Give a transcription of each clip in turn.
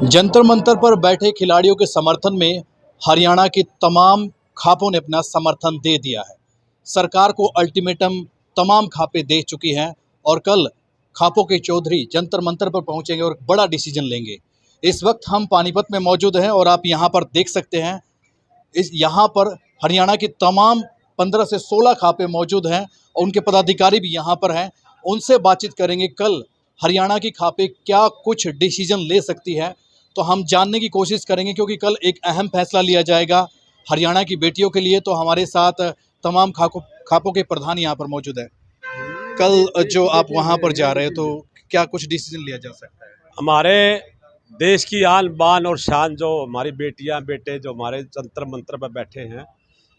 जंतर मंतर पर बैठे खिलाड़ियों के समर्थन में हरियाणा की तमाम खापों ने अपना समर्थन दे दिया है। सरकार को अल्टीमेटम तमाम खापें दे चुकी हैं और कल खापों के चौधरी जंतर मंतर पर पहुंचेंगे और बड़ा डिसीजन लेंगे। इस वक्त हम पानीपत में मौजूद हैं और आप यहां पर देख सकते हैं, यहाँ पर हरियाणा की तमाम 15 से 16 खापें मौजूद हैं और उनके पदाधिकारी भी यहाँ पर हैं। उनसे बातचीत करेंगे कल हरियाणा की खापें क्या कुछ डिसीजन ले सकती है, तो हम जानने की कोशिश करेंगे क्योंकि कल एक अहम फैसला लिया जाएगा हरियाणा की बेटियों के लिए। तो हमारे साथ तमाम खापों के प्रधान यहाँ पर मौजूद है। कल जो आप वहाँ पर जा रहे हैं तो क्या कुछ डिसीजन लिया जा सकता है? हमारे देश की आन बान और शान जो हमारी बेटियां बेटे जो हमारे जंतर मंतर पर बैठे हैं,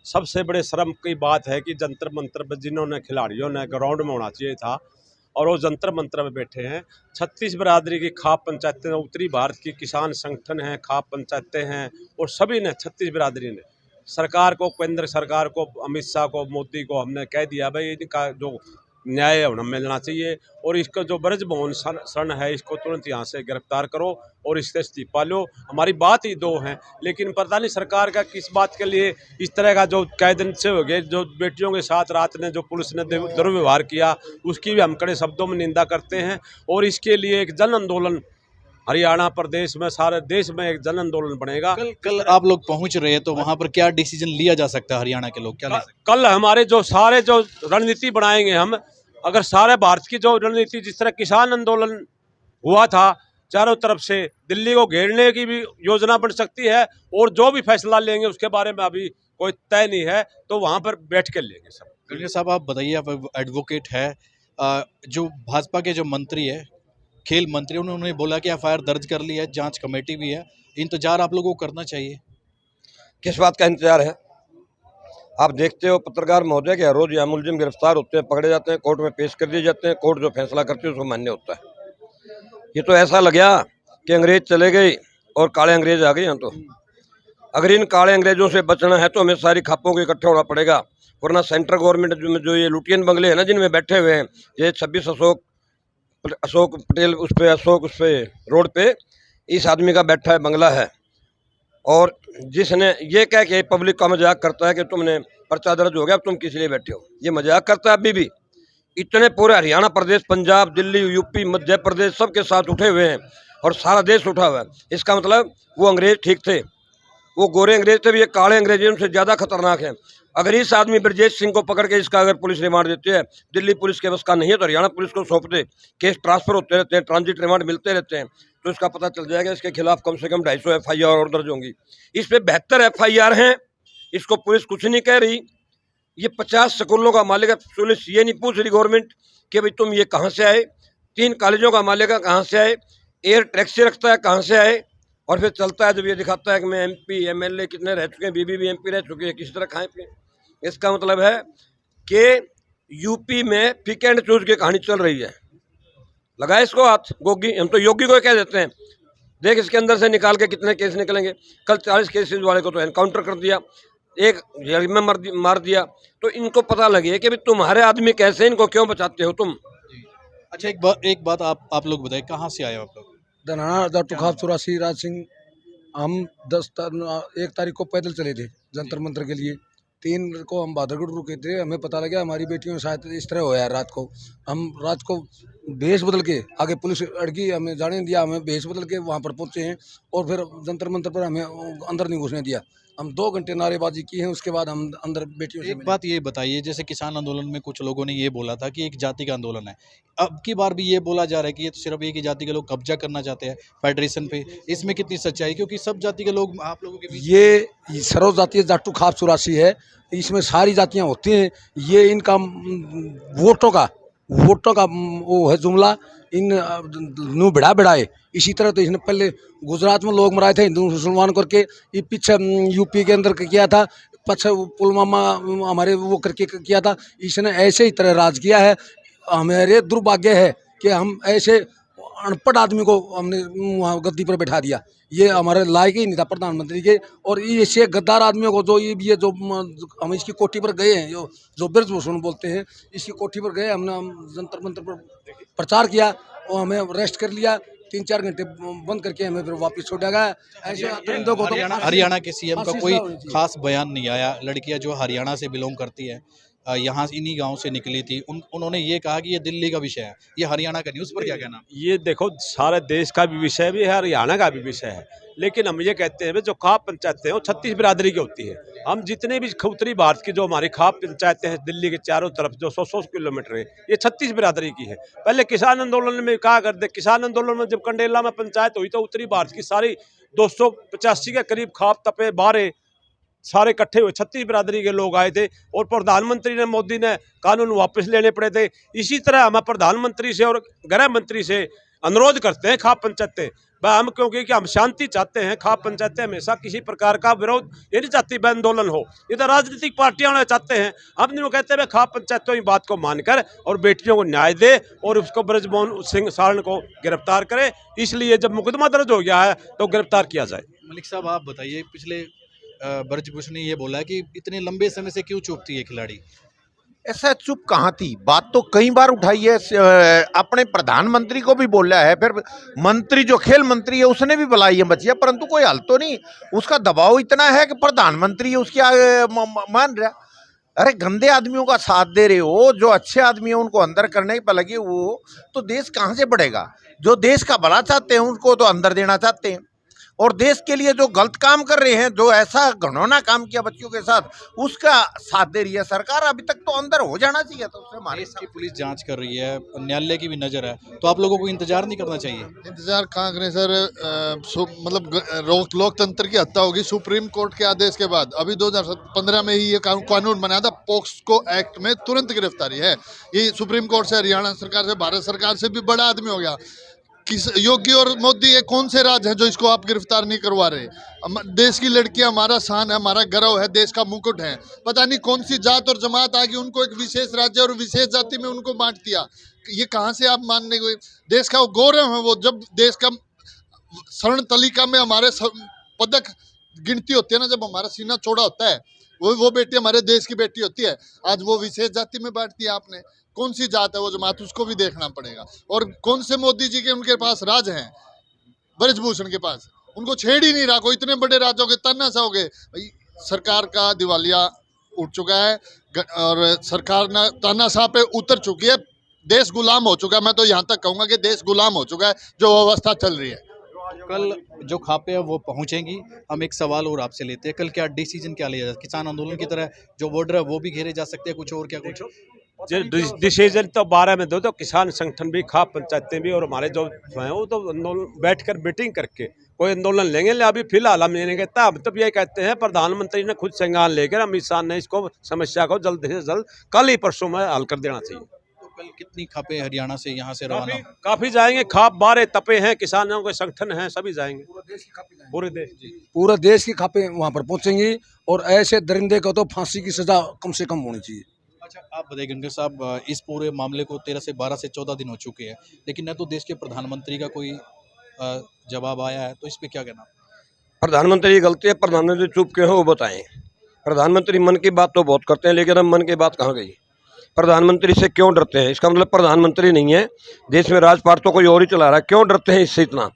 सबसे बड़े शर्म की बात है कि जंतर मंतर पर जिन्होंने खिलाड़ियों ने ग्राउंड में होना चाहिए था और वो जंतर मंतर में बैठे हैं। 36 बिरादरी की खाप पंचायतें, उत्तरी भारत की किसान संगठन हैं, खाप पंचायतें हैं और सभी ने 36 बिरादरी ने सरकार को, केंद्र सरकार को, अमित शाह को, मोदी को हमने कह दिया भाई इनका जो न्याय होना मिलना चाहिए और इसका जो ब्रजमोहन शरण है इसको तुरंत यहाँ से गिरफ्तार करो और इससे इस्तीफा लो। हमारी बात ही दो हैं, लेकिन पता नहीं सरकार का किस बात के लिए इस तरह का जो कैदन से हो गए, जो बेटियों के साथ रात ने जो पुलिस ने दुर्व्यवहार किया उसकी भी हम कड़े शब्दों में निंदा करते हैं। और इसके लिए एक जन आंदोलन हरियाणा प्रदेश में, सारे देश में एक जन आंदोलन बनेगा। कल आप लोग पहुंच रहे हैं तो वहां पर क्या डिसीजन लिया जा सकता है? हरियाणा के लोग क्या ले सकते हैं? कल हमारे जो सारे जो रणनीति बनाएंगे हम, अगर सारे भारत की जो रणनीति, जिस तरह किसान आंदोलन हुआ था चारों तरफ से, दिल्ली को घेरने की भी योजना बन सकती है और जो भी फैसला लेंगे उसके बारे में अभी कोई तय नहीं है, तो वहां पर बैठ के लेंगे सब। गणेश साहब आप बताइए, आप एडवोकेट है, जो भाजपा के जो मंत्री है, खेल मंत्री, उन्होंने बोला कि एफआईआर दर्ज कर ली है, जांच कमेटी भी है, इंतजार आप लोगों को करना चाहिए। किस बात का इंतजार है? आप देखते हो पत्रकार महोदय के हर रोज यहाँ मुलजिम गिरफ्तार होते हैं, पकड़े जाते हैं, कोर्ट में पेश कर दिए जाते हैं, कोर्ट जो फैसला करती है उसको मान्य होता है। ये तो ऐसा लग गया कि अंग्रेज चले गए और काले अंग्रेज आ गए यहाँ। तो अगर इन काले अंग्रेजों से बचना है तो हमें सारी खापों को इकट्ठा होना पड़ेगा, वरना सेंट्रल गवर्नमेंट में जो ये लुटियन बंगले हैं ना जिनमें बैठे हुए हैं, ये 26 अशोक पटेल उस पे रोड पे इस आदमी का बैठा है बंगला है, और जिसने ये कह के पब्लिक का मजाक करता है कि तुमने पर्चा दर्ज हो गया, अब तुम किस लिए बैठे हो, ये मजाक करता है अभी भी। इतने पूरे हरियाणा प्रदेश, पंजाब, दिल्ली, यूपी, मध्य प्रदेश सबके साथ उठे हुए हैं और सारा देश उठा हुआ है। इसका मतलब वो अंग्रेज ठीक थे, वो गोरे अंग्रेज थे भी, ये काले अंग्रेज उनसे ज़्यादा खतरनाक हैं। अगर इस आदमी ब्रजेश सिंह को पकड़ के इसका अगर पुलिस रिमांड देती है, दिल्ली पुलिस के बस का नहीं है तो हरियाणा पुलिस को सौंप दे, केस ट्रांसफर होते रहते हैं, ट्रांजिट रिमांड मिलते रहते हैं, तो इसका पता चल जाएगा। इसके खिलाफ कम से कम 250 FIR और दर्ज होंगी। इस पे 72 FIR हैं, इसको पुलिस कुछ नहीं कह रही। ये 50 स्कूलों का मालिक है, पुलिस ये नहीं पूछ रही गवर्नमेंट कि भाई तुम ये कहाँ से आए, 3 कॉलेजों का मालिक है कहाँ से आए, एयर टैक्सी रखता है कहाँ से आए, और फिर चलता है जब ये दिखाता है कि मैं MP MLA कितने रह चुके हैं, बीबी भी MP रह चुकी है, किसी तरह खाएं पिए। इसका मतलब है कि यूपी में पिक एंड चूज की कहानी चल रही है। लगाए इसको हाथ गोगी, हम तो योगी को कह देते हैं। देख इसके अंदर से निकाल के कितने केस निकलेंगे। कल 40 केसेस वाले को तो एनकाउंटर कर दिया, एक जेल में मार दिया। तो इनको पता लगे कि भाई तुम्हारे आदमी कैसे, इनको क्यों बचाते हो तुम। अच्छा, एक बात आप लोग बताइए, कहाँ से आए हो आप लोग? धनाना डॉक्टर खाप 84 राज सिंह। हम 1 तारीख को पैदल चले थे जंतर मंतर के लिए, 3 को हम बादरगढ़ रुके थे। हमें पता लगा हमारी बेटियों शायद इस तरह हो यार। रात को भेष बदल के, आगे पुलिस अड़की, हमें जाने नहीं दिया, हमें भेष बदल के वहाँ पर पहुँचे हैं और फिर जंतर मंतर पर हमें अंदर नहीं घुसने दिया। हम 2 घंटे नारेबाजी की है, उसके बाद हम अंदर बेटियों से एक बात ये बताइए, जैसे किसान आंदोलन में कुछ लोगों ने ये बोला था कि एक जाति का आंदोलन है, अब की बार भी ये बोला जा रहा है कि ये तो सिर्फ एक ही जाति के लोग कब्जा करना चाहते हैं फेडरेशन पे, इसमें कितनी सच्चाई? क्योंकि सब जाति के लोग आप लोगों के बीच ये सर्व जातीय जाटू खाप 84 है, इसमें सारी जातियाँ होती हैं। ये इनका वोटों का वो है जुमला, इन नू बढ़ाए। इसी तरह तो इसने पहले गुजरात में लोग मराए थे हिंदू मुसलमान करके, ये पीछे यूपी के अंदर किया था, पीछे पुलवामा हमारे वो करके किया था। इसने ऐसे ही तरह राज किया है। हमारे दुर्भाग्य है कि हम ऐसे अनपढ़ आदमी को हमने वहाँ गद्दी पर बैठा दिया। ये हमारे लायक ही नहीं था प्रधानमंत्री के। और ऐसे गद्दार आदमियों को ये जो हम इसकी कोठी पर गए हैं, जो ब्रजभूषण बोलते हैं, इसकी कोठी पर गए, हमने जंतर मंतर पर प्रचार किया और हमें अरेस्ट कर लिया। 3-4 घंटे बंद करके हमें फिर वापस छोड़ा गया। ऐसे दरिंदों को तो हरियाणा के सीएम का फांसी कोई सजा होनी चाहिए। खास बयान नहीं आया। लड़कियां जो हरियाणा से बिलोंग करती है, यहाँ इन्हीं गांव से निकली थी, उन्होंने ये कहा कि ये दिल्ली का विषय है, ये हरियाणा का नहीं। उस पर क्या कहना? ये देखो, सारे देश का भी विषय भी है, हरियाणा का भी विषय है, लेकिन हम ये कहते हैं जो खाप पंचायतें हैं वो 36 बिरादरी की होती है। हम जितने भी उत्तरी भारत की जो हमारी खाप पंचायतें हैं दिल्ली के चारों तरफ जो 100 किलोमीटर है, ये 36 बिरादरी की है। पहले किसान आंदोलन में कहा करते, किसान आंदोलन में जब कंडेला में पंचायत हुई तो उत्तरी भारत की सारी 285 के करीब खाप तपे बारे सारे इकट्ठे हुए 36 बिरादरी के लोग आए थे, और प्रधानमंत्री ने, मोदी ने कानून वापस लेने पड़े थे। इसी तरह हम प्रधानमंत्री से और गृह मंत्री से अनुरोध करते हैं खाप पंचायतें हम, क्योंकि कि हम शांति चाहते हैं। खाप पंचायतें हमेशा किसी प्रकार का विरोध ये नहीं चाहती आंदोलन हो, ये तो राजनीतिक पार्टियां वाले चाहते हैं। हम नहीं कहते हैं खाप पंचायतों की बात को मानकर और बेटियों को न्याय दे और उसको ब्रजमोहन सिंह सारण को गिरफ्तार करे। इसलिए जब मुकदमा दर्ज हो गया है तो गिरफ्तार किया जाए। मलिक साहब, आप बताइए, पिछले ब्रजभूषण ने ये बोला कि इतने लंबे समय से क्यों चुप थी ये खिलाड़ी? ऐसा चुप कहाँ थी, बात तो कई बार उठाई है, अपने प्रधानमंत्री को भी बोला है, फिर मंत्री जो खेल मंत्री है उसने भी बुलाई है बचिया, परंतु कोई हल तो नहीं। उसका दबाव इतना है कि प्रधानमंत्री है उसकी मान रहा। अरे गंदे आदमियों का साथ दे रहे हो, जो अच्छे आदमी है उनको अंदर करने पे लगे वो, तो देश कहाँ से बढ़ेगा? जो देश का भला चाहते हैं उनको तो अंदर देना चाहते हैं, और देश के लिए जो गलत काम कर रहे हैं, जो ऐसा घिनौना काम किया बच्चियों के साथ, उसका साथ दे रही है सरकार। अभी तक तो अंदर हो जाना चाहिए था उससे। हमारे देश की पुलिस जांच कर रही है, न्यायालय की भी नजर है, तो आप लोगों को इंतजार नहीं करना चाहिए? इंतजार कहाँ करें सर, मतलब लोकतंत्र की हत्या होगी सुप्रीम कोर्ट के आदेश के बाद। अभी 2015 में ही ये कानून बना था, पोक्सो एक्ट में तुरंत गिरफ्तारी है। ये सुप्रीम कोर्ट से, हरियाणा सरकार से, भारत सरकार से भी बड़ा आदमी हो गया। किस योगी और मोदी, ये कौन से राज हैं जो इसको आप गिरफ्तार नहीं करवा रहे? देश की लड़कियां हमारा शान है, हमारा गर्व है, देश का मुकुट है। पता नहीं कौन सी जात और जमात आ गई, उनको एक विशेष राज्य और विशेष जाति में उनको बांट दिया। ये कहाँ से आप मानने को? देश का गौरव है वो। जब देश का स्वर्ण तलिका में हमारे पदक गिनती होती है ना, जब हमारा सीना चौड़ा होता है, वो बेटी हमारे देश की बेटी होती है। आज वो विशेष जाति में बांट दिया आपने। कौन सी जात है वो जमात, उसको भी देखना पड़ेगा। और कौन से मोदी जी के उनके पास राज हैं, ब्रजभूषण के पास, उनको छेड़ ही नहीं रहा। कोई इतने बड़े राज्यों के तानाशाह हो गए। सरकार का दिवालिया उठ चुका है और सरकार ना तानाशाह पे उतर चुकी है। देश गुलाम हो चुका है। मैं तो यहाँ तक कहूँगा कि देश गुलाम हो चुका है जो अवस्था चल रही है। कल जो खापे हैं वो पहुंचेंगी। हम एक सवाल और आपसे लेते हैं, कल क्या डिसीजन क्या लिया जाए? किसान आंदोलन की तरह जो बॉर्डर है वो भी घेरे जा सकते हैं, कुछ और क्या? कुछ डिसीजन तो 12 में दो, तो किसान संगठन भी, खाप पंचायतें भी और हमारे जो हैं वो तो बैठकर मीटिंग करके कोई आंदोलन लेंगे। अभी फिलहाल हम ये नहीं कहता, अब तो ये कहते हैं प्रधानमंत्री ने खुद संज्ञान लेकर अमित शाह ने इसको समस्या को जल्द से जल्द कल ही परसों में हल कर देना चाहिए। तो कल कितनी खापे हरियाणा से यहाँ से रवाना? काफी जाएंगे। खाप 12 तपे हैं, किसानों के संगठन हैं, सभी जाएंगे। पूरे देश की खापें वहाँ पर पहुँचेंगी, और ऐसे दरिंदे को तो फांसी की सजा कम से कम होनी चाहिए। अच्छा, आप बताइए गंगेर साहब, इस पूरे मामले को 13 से 12 से 14 दिन हो चुके हैं, लेकिन न तो देश के प्रधानमंत्री का कोई जवाब आया है, तो इस पे क्या कहना? प्रधानमंत्री की गलती है। प्रधानमंत्री चुप क्यों है वो बताएं। प्रधानमंत्री मन की बात तो बहुत करते हैं, लेकिन अब मन की बात कहाँ गई? प्रधानमंत्री से क्यों डरते हैं? इसका मतलब प्रधानमंत्री नहीं है, देश में राजपाट तो कोई और ही चला रहा है। क्यों डरते हैं इससे इतना?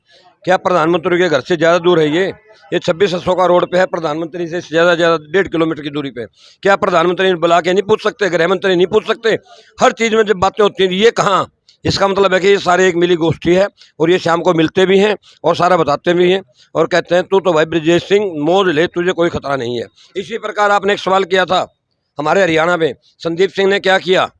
क्या प्रधानमंत्री के घर से ज़्यादा दूर है ये 2600 का रोड पे है, प्रधानमंत्री से ज़्यादा 1.5 किलोमीटर की दूरी पे। क्या प्रधानमंत्री बुला के नहीं पूछ सकते? गृह मंत्री नहीं पूछ सकते? हर चीज़ में जब बातें होती हैं ये कहाँ? इसका मतलब है कि ये सारे एक मिली गोष्ठी है, और ये शाम को मिलते भी हैं और सारा बताते भी हैं और कहते हैं तू तो भाई ब्रजेश सिंह मौज ले, तुझे कोई खतरा नहीं है। इसी प्रकार आपने एक सवाल किया था हमारे हरियाणा में, संदीप सिंह ने क्या किया?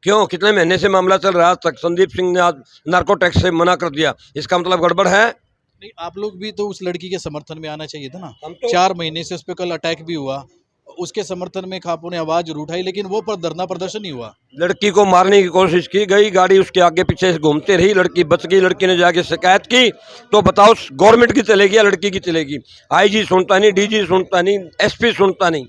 क्यों कितने महीने से मामला चल रहा है, आज तक संदीप सिंह ने आज नार्को टैक्स से मना कर दिया। इसका मतलब गड़बड़ है। नहीं, आप लोग भी तो उस लड़की के समर्थन में आना चाहिए था ना। हम तो 4 महीने से उस पर कल अटैक भी हुआ, उसके समर्थन में खापों ने आवाज उठाई, लेकिन वो पर धरना प्रदर्शन नहीं हुआ। लड़की को मारने की कोशिश की गई, गाड़ी उसके आगे पीछे से घूमते रही, लड़की बच गई। लड़की ने जाके शिकायत की, तो बताओ गवर्नमेंट की चलेगी या लड़की की चलेगी? आईजी सुनता नहीं, डीजी सुनता नहीं, एसपी सुनता नहीं।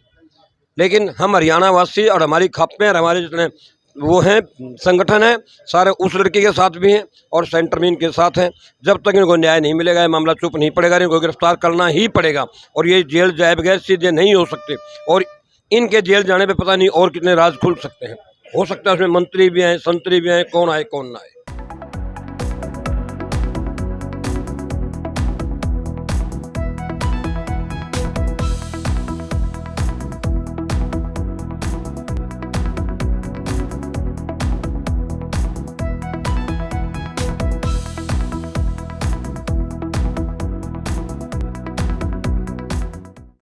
लेकिन हम हरियाणा वासी और हमारी खापें और हमारे जितने वो हैं संगठन है, सारे उस लड़की के साथ भी हैं और सेंटर में इनके साथ हैं। जब तक इनको न्याय नहीं मिलेगा ये मामला चुप नहीं पड़ेगा, इनको गिरफ्तार करना ही पड़ेगा। और ये जेल जाए बगैर सीधे नहीं हो सकते, और इनके जेल जाने पे पता नहीं और कितने राज खुल सकते हैं। हो सकता है उसमें मंत्री भी हैं, संतरी भी हैं, कौन आए कौन ना आए।